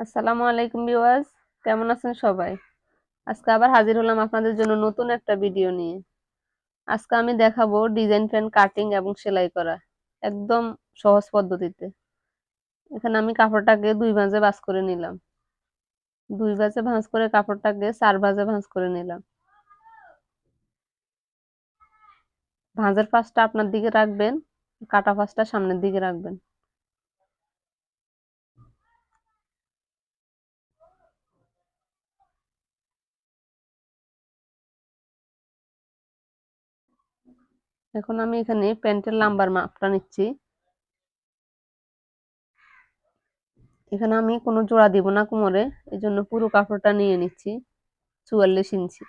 আসসালামু আলাইকুম ভিউয়ার্স, কেমন আছেন সবাই? আজকে আবার হাজির হলাম আপনাদের জন্য নতুন একটা ভিডিও নিয়ে। আজকে আমি দেখাবো ডিজাইন প্যান্ট কাটিং এবং সেলাই করা একদম সহজ পদ্ধতিতে। এখানে আমি কাপড়টাকে দুই ভাঁজে ভাঁজ করে নিলাম। দুই ভাঁজে ভাঁজ করে কাপড়টাকে চার ভাঁজে ভাঁজ করে নিলাম। ভাঁজের পাশটা আপনার দিকে রাখবেন, কাটা পাশটা সামনের দিকে রাখবেন। এখন আমি এখানে প্যান্টের লাম্বার মাপটা নিচ্ছি। এখানে আমি কোনো জোড়া দিব না কোমরে, এই জন্য পুরো কাপড়টা নিয়ে নিচ্ছি 44 ইঞ্চি।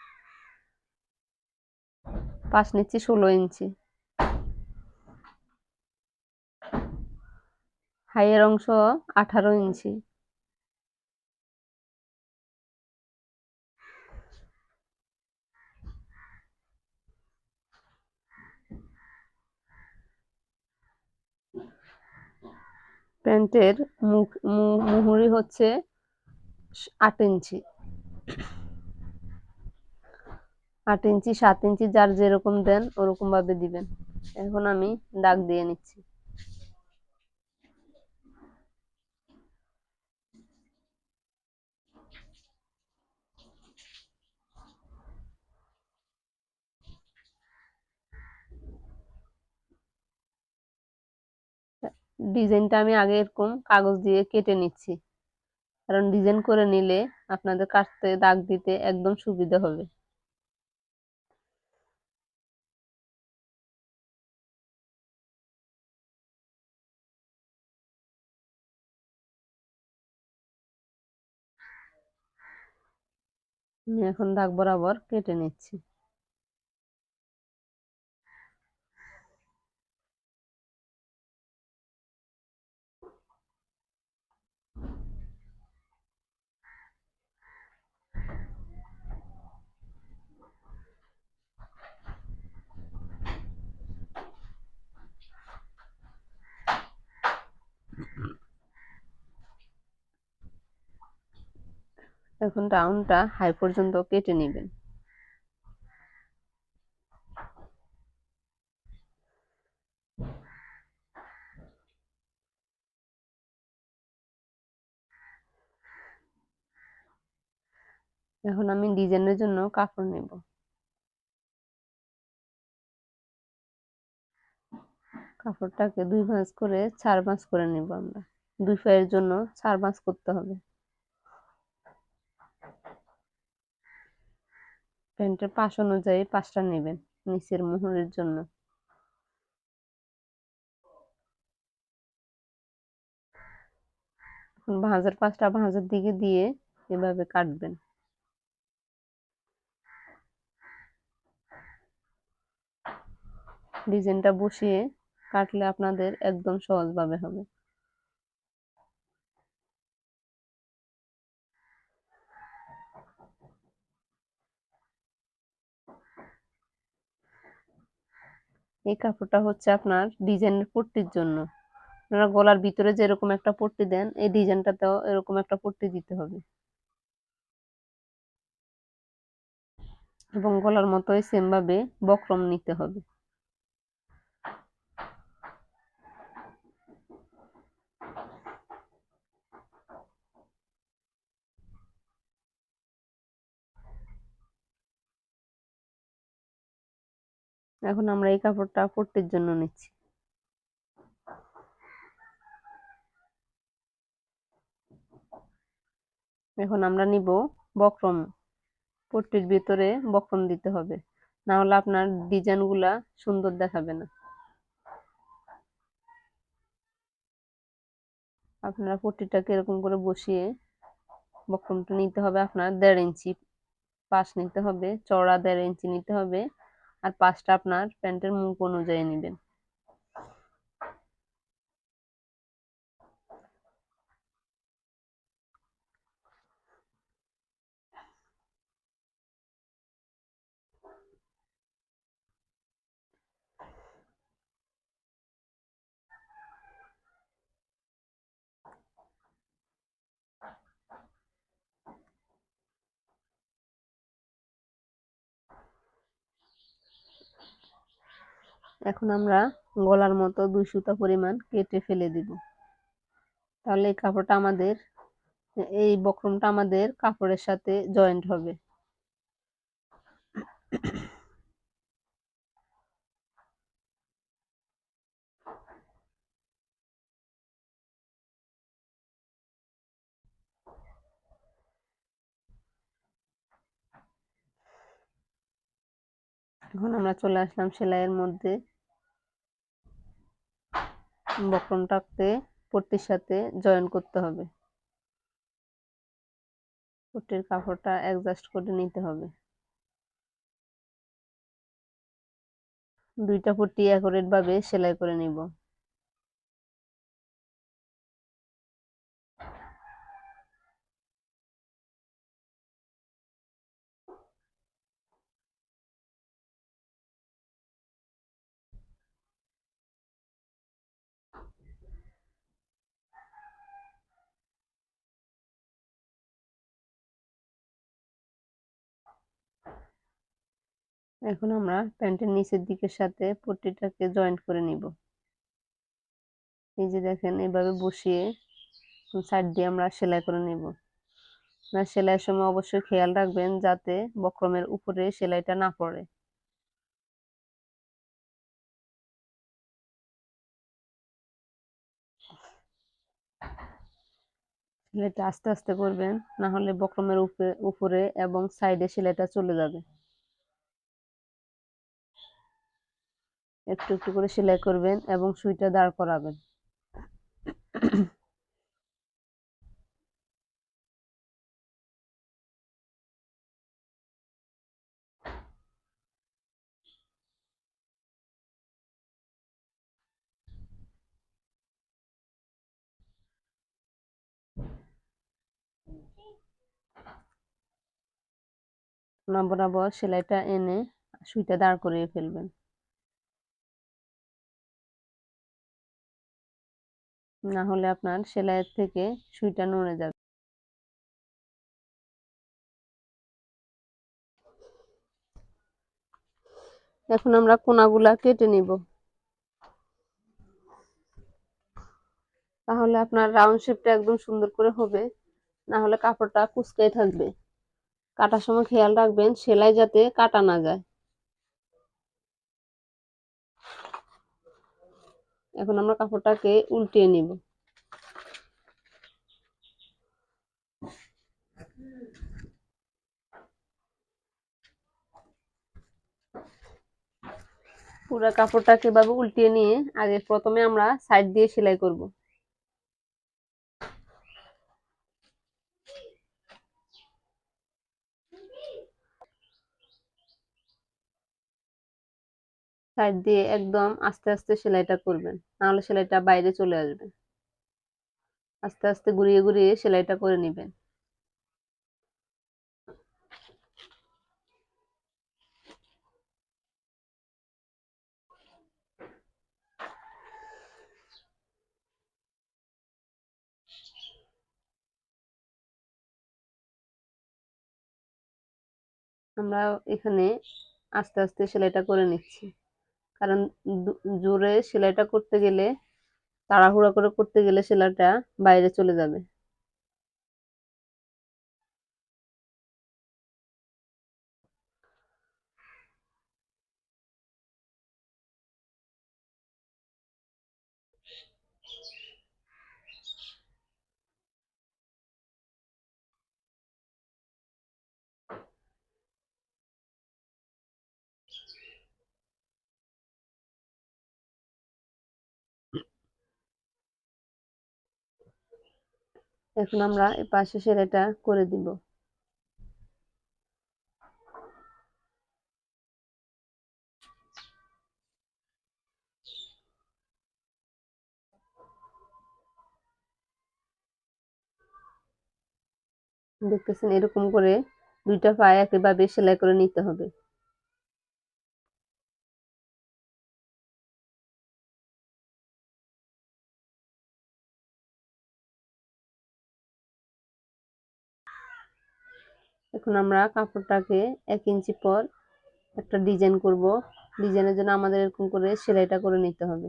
পাশ নিচ্ছি 16 ইঞ্চি। হাইয়ের অংশ 18 ইঞ্চি। প্যান্টের মুহুরি হচ্ছে 8 ইঞ্চি। 8 ইঞ্চি 7 ইঞ্চি যার যেরকম দেন ওরকম ভাবে দিবেন। এখন আমি দাগ দিয়ে নিচ্ছি। ডিজাইনটা আমি আগে এরকম কাগজ দিয়ে কেটে নিচ্ছি, কারণ ডিজাইন করে নিলে আপনাদের কাটতে দাগ দিতে একদম সুবিধা হবে। আমি এখন দাগ বরাবর কেটে নিচ্ছি। এখন রাউন্ডটা হাই পর্যন্ত কেটে নেবেন। এখন আমি ডিজাইনের জন্য কাপড় নেব। কাপড়টাকে দুই ভাঁজ করে 4 ভাঁজ করে নেব আমরা। দুই পায়ের জন্য 4 ভাঁজ করতে হবে। প্যান্টের পাশ অনুযায়ী পাশটা নেবেন নিচের মুহুরের জন্য। এখন ভাঁজের পাশটা ভাঁজের দিকে দিয়ে এভাবে কাটবেন। ডিজাইনটা বসিয়ে কাটলে আপনাদের একদম সহজভাবে হবে। এই কাপড়টা হচ্ছে আপনার ডিজাইনের পট্টির জন্য। আপনারা গলার ভিতরে যেরকম একটা পট্টি দেন এই ডিজাইনটাতেও এরকম একটা পট্টি দিতে হবে, এবং গলার মতোই সেম ভাবে বক্রম নিতে হবে। এখন আমরা এই কাপড়টা পট্টির জন্য নিচ্ছি। এখন আমরা নিব বক্রম। পট্টির ভিতরে বক্রম দিতে হবে, না হলে আপনার ডিজাইনগুলা সুন্দর দেখাবে না। আপনারা পট্টিটাকে এরকম করে বসিয়ে বক্রমটা নিতে হবে আপনার 1.5 ইঞ্চি। পাশ নিতে হবে চওড়া, 1.5 ইঞ্চি নিতে হবে। আর পাশটা আপনার প্যান্টের মুখ অনুযায়ী নেবেন। এখন আমরা গলার মতো 2 সুতা পরিমাণ কেটে ফেলে দিব। তাহলে এই কাপড়টা আমাদের এই বক্রমটা আমাদের কাপড়ের সাথে জয়েন্ট হবে। এখন আমরা চলে আসলাম সেলাইয়ের মধ্যে। বক্রমটাকে পট্টির সাথে জয়েন করতে হবে। পট্টির কাপড়টা অ্যাডজাস্ট করে নিতে হবে। 2টা পট্টি অ্যাকুরেট ভাবে সেলাই করে নিব। এখন আমরা প্যান্টের নিচের দিকের সাথে পট্টিটাকে জয়েন্ট করে নিব। এই যে দেখেন এভাবে বসিয়ে সাইড দিয়ে আমরা সেলাই করে নিব। সেলাইয়ের সময় অবশ্যই খেয়াল রাখবেন যাতে বক্রমের উপরে সেলাইটা না পড়ে। সেলাইটা আস্তে আস্তে করবেন, না হলে বক্রমের উপরে এবং সাইডে সেলাইটা চলে যাবে। একটু একটু করে সেলাই করবেন এবং সুইটা দাঁড় করাবেন। বরাবর সেলাইটা এনে সুইটা দাঁড় করিয়ে ফেলবেন, না হলে আপনার সেলাইয়ের থেকে সুইটা নড়ে যাবে। এখন আমরা কোনাগুলা কেটে নিব, তাহলে আপনার রাউন্ড শেপটা একদম সুন্দর করে হবে, না হলে কাপড়টা কুঁচকাই থাকবে। কাটার সময় খেয়াল রাখবেন সেলাই যাতে কাটা না যায়। এখন আমরা কাপড়টাকে উল্টিয়ে নিব। পুরো কাপড়টাকে এভাবে উল্টিয়ে নিয়ে আগে প্রথমে আমরা সাইড দিয়ে সেলাই করব। সাইড দিয়ে একদম আস্তে আস্তে সেলাইটা করবেন, নাহলে সেলাইটা বাইরে চলে আসবে। আস্তে আস্তে ঘুরিয়ে ঘুরিয়ে সেলাইটা করে নেবেন। আমরা এখানে আস্তে আস্তে সেলাইটা করে নিচ্ছি, কারণ জোরে সেলাইটা করতে গেলে, তাড়াহুড়া করে করতে গেলে সেলাইটা বাইরে চলে যাবে। এখন আমরা এই পাশে সেলাইটা করে দিব। দেখতেছেন এরকম করে 2টা পায়ে একইভাবে সেলাই করে নিতে হবে। এখন আমরা কাপড়টাকে 1 ইঞ্চি পর একটা ডিজাইন করব। ডিজাইনের জন্য আমাদের এরকম করে সেলাইটা করে নিতে হবে।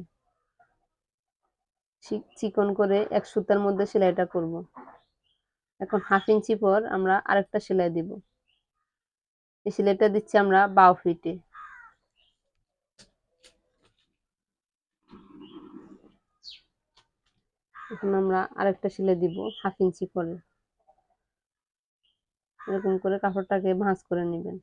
চিকন করে এক সুতার মধ্যে সেলাইটা করব। এখন 1/2 ইঞ্চি পর আমরা আরেকটা সেলাই দিব। এই সেলাইটা দিচ্ছি আমরা বাউ ফিটে। এখন আমরা আরেকটা সেলাই দিব 1/2 ইঞ্চি পরে। এরকম করে কাপড়টাকে ভাঁজ করে নেবেন।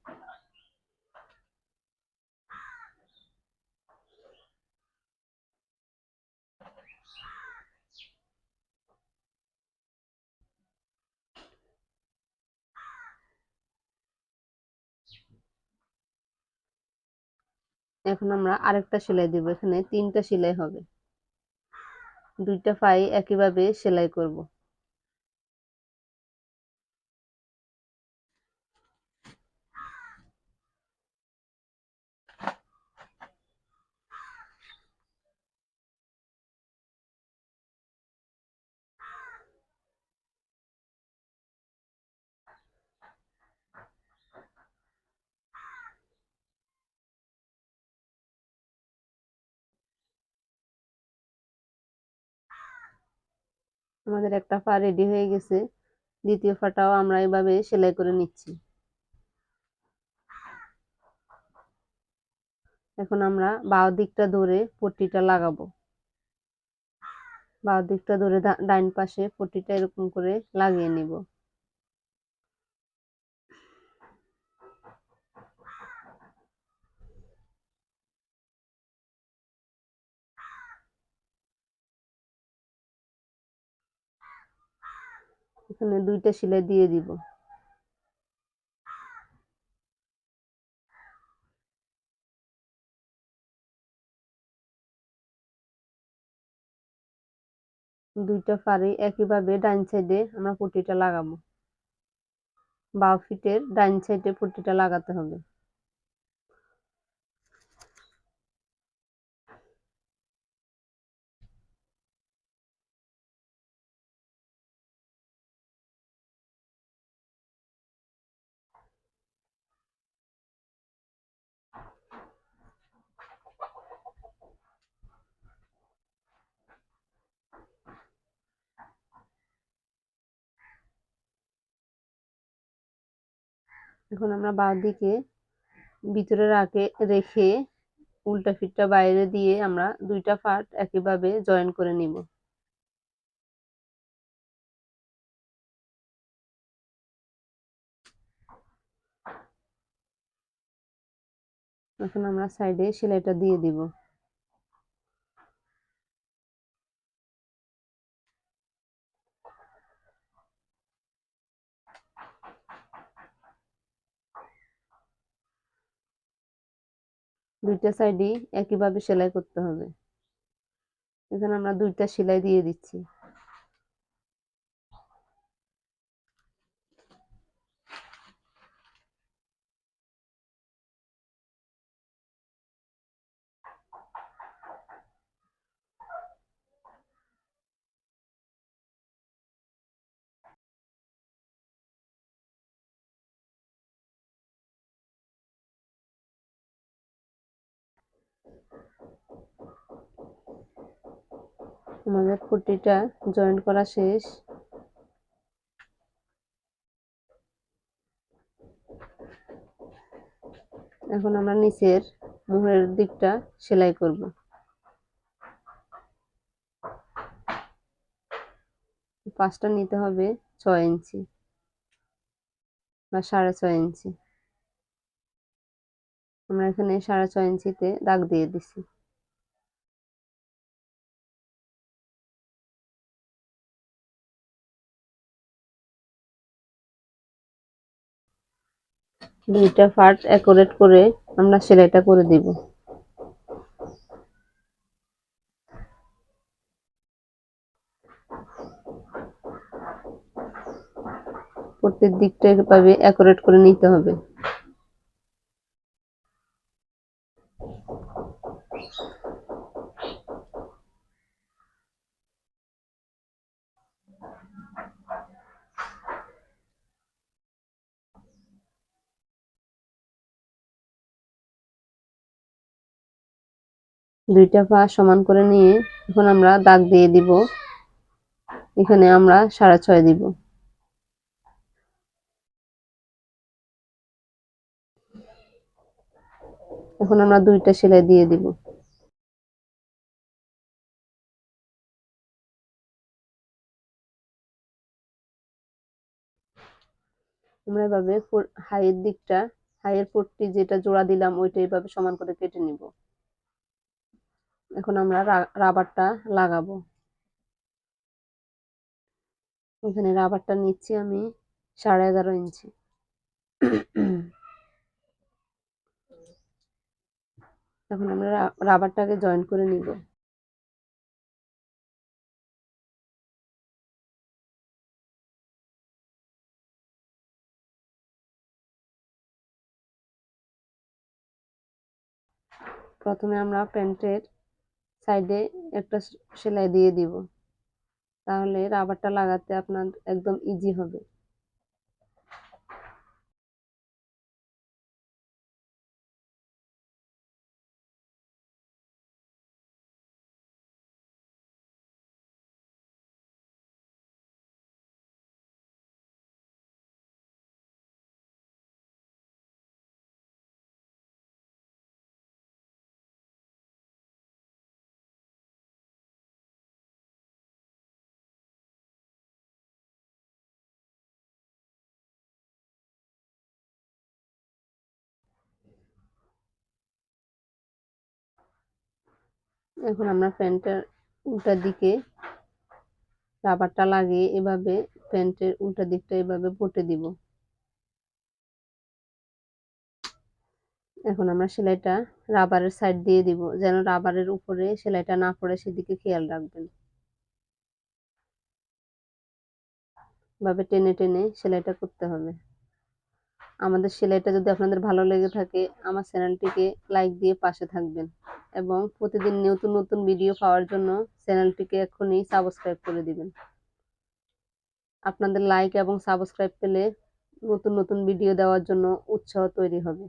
এখন আমরা আরেকটা সেলাই দিব। এখানে 3টা সেলাই হবে। 2টা পাই একইভাবে সেলাই করব। আমাদের একটা পা রেডি হয়ে গেছে। দ্বিতীয় পাটাও আমরা এভাবে সেলাই করে নিচ্ছি। এখন আমরা বাঁ দিকটা ধরে পট্টিটা লাগাবো। বাঁ দিকটা ধরে ডাইন পাশে পট্টিটা এরকম করে লাগিয়ে নিব। এখানে 2টা সেলাই দিয়ে দিব। দুইটা পাড়ে একইভাবে ডাইন সাইডে আমরা পট্টিটা লাগাবো। বাঁ ফিটের ডাইন সাইডে পট্টিটা লাগাতে হবে। এখন আমরা বাঁ দিকে ভিতরে রেখে উল্টা ফিটটা বাইরে দিয়ে আমরা 2টা পার্ট একইভাবে জয়েন করে নিব। এখন আমরা সাইডে সেলাইটা দিয়ে দিব। দুইটা সাইডই একইভাবে সেলাই করতে হবে। এখানে আমরা 2টা সেলাই দিয়ে দিচ্ছি। আমাদের পট্টিটা জয়েন করা শেষ। এখন আমরা নিচের মুহুরের দিকটা সেলাই করব। পাঁচটা নিতে হবে 6 ইঞ্চি বা 6.5 ইঞ্চি। আমরা এখানে 6.5 ইঞ্চিতে দাগ দিয়ে দিছি। দুইটা পার্ট অ্যাকুরেট করে আমরা সেলাইটা করে দিব। প্রত্যেক দিকটা এভাবে অ্যাকুরেট করে নিতে হবে। দুইটা পা সমান করে নিয়ে এখন আমরা দাগ দিয়ে দিব। এখানে আমরা 6.5 দিব। এখন আমরা দুইটা সেলাই দিয়ে দিব। আমরা এভাবে হাইয়ের দিকটা, হাইয়ের পট্টি যেটা জোড়া দিলাম ওইটা এইভাবে সমান করে কেটে নিব। এখন আমরা রাবারটা লাগাবো। এখানে রাবারটা নিচ্ছি আমি 11.5 ইঞ্চি। এখন আমরা রাবারটাকে জয়েন করে নিব। প্রথমে আমরা প্যান্টের সাইডে একটা সেলাই দিয়ে দিব, তাহলে রাবারটা লাগাতে আপনার একদম ইজি হবে। এখন আমরা প্যান্টের উল্টা দিকে রাবারটা লাগিয়ে এভাবে প্যান্টের উল্টা দিকটা এভাবে বটে দিব। এখন আমরা সেলাইটা রাবারের সাইড দিয়ে দিব, যেন রাবারের উপরে সেলাইটা না পড়ে সেদিকে খেয়াল রাখবেন। এভাবে টেনে টেনে সেলাইটা করতে হবে। আমাদের সেলাইটা যদি আপনাদের ভালো লেগে থাকে আমার চ্যানেলটিকে লাইক দিয়ে পাশে থাকবেন এবং প্রতিদিন নতুন নতুন ভিডিও পাওয়ার জন্য চ্যানেলটিকে এখনই সাবস্ক্রাইব করে দিবেন। আপনাদের লাইক এবং সাবস্ক্রাইব পেলে নতুন নতুন ভিডিও দেওয়ার জন্য উৎসাহ তৈরি হবে।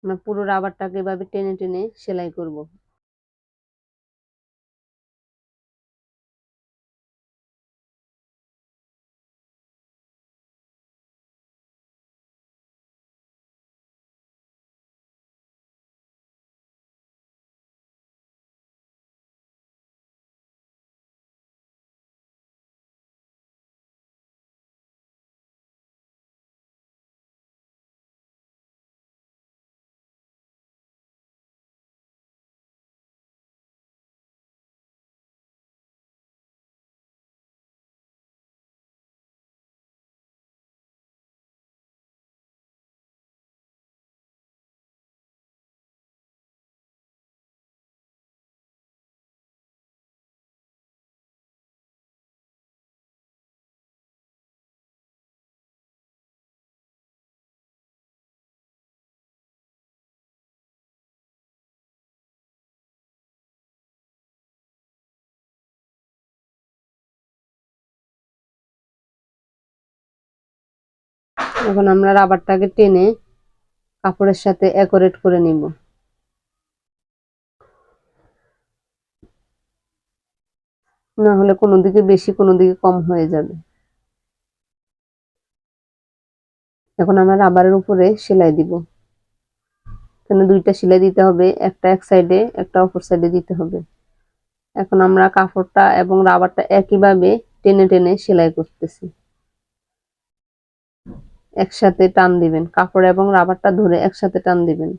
আমরা পুরো রাবারটাকে এভাবে টেনে টেনে সেলাই করব। এখন আমরা রাবারটাকে টেনে কাপড়ের সাথে অ্যাকোরেট করে নিব। না হলে কোনো দিকে বেশি কোনো দিকে কম হয়ে যাবে। এখন আমরা রাবারের উপরে সেলাই দিব। এখানে দুইটা সেলাই দিতে হবে, একটা এক সাইডে একটা অপর সাইডে দিতে হবে। এখন আমরা কাপড়টা এবং রাবারটা একইভাবে টেনে টেনে সেলাই করতেছি। একসাথে টান দিবেন, কাপড় এবং রাবারটা ধরে একসাথে টান দিবেন।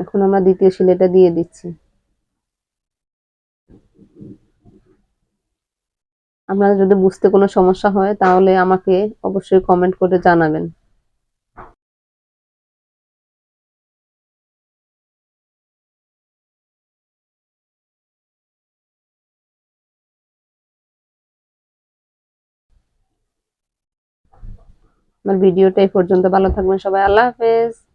এখন আমরা দ্বিতীয় সেলাইটা দিয়ে দিচ্ছি। আপনাদের যদি বুঝতে কোনো সমস্যা হয় তাহলে আমাকে অবশ্যই কমেন্ট করে জানাবেন। আমার ভিডিওটা এই পর্যন্ত। ভালো থাকবেন সবাই। আল্লাহ হাফেজ।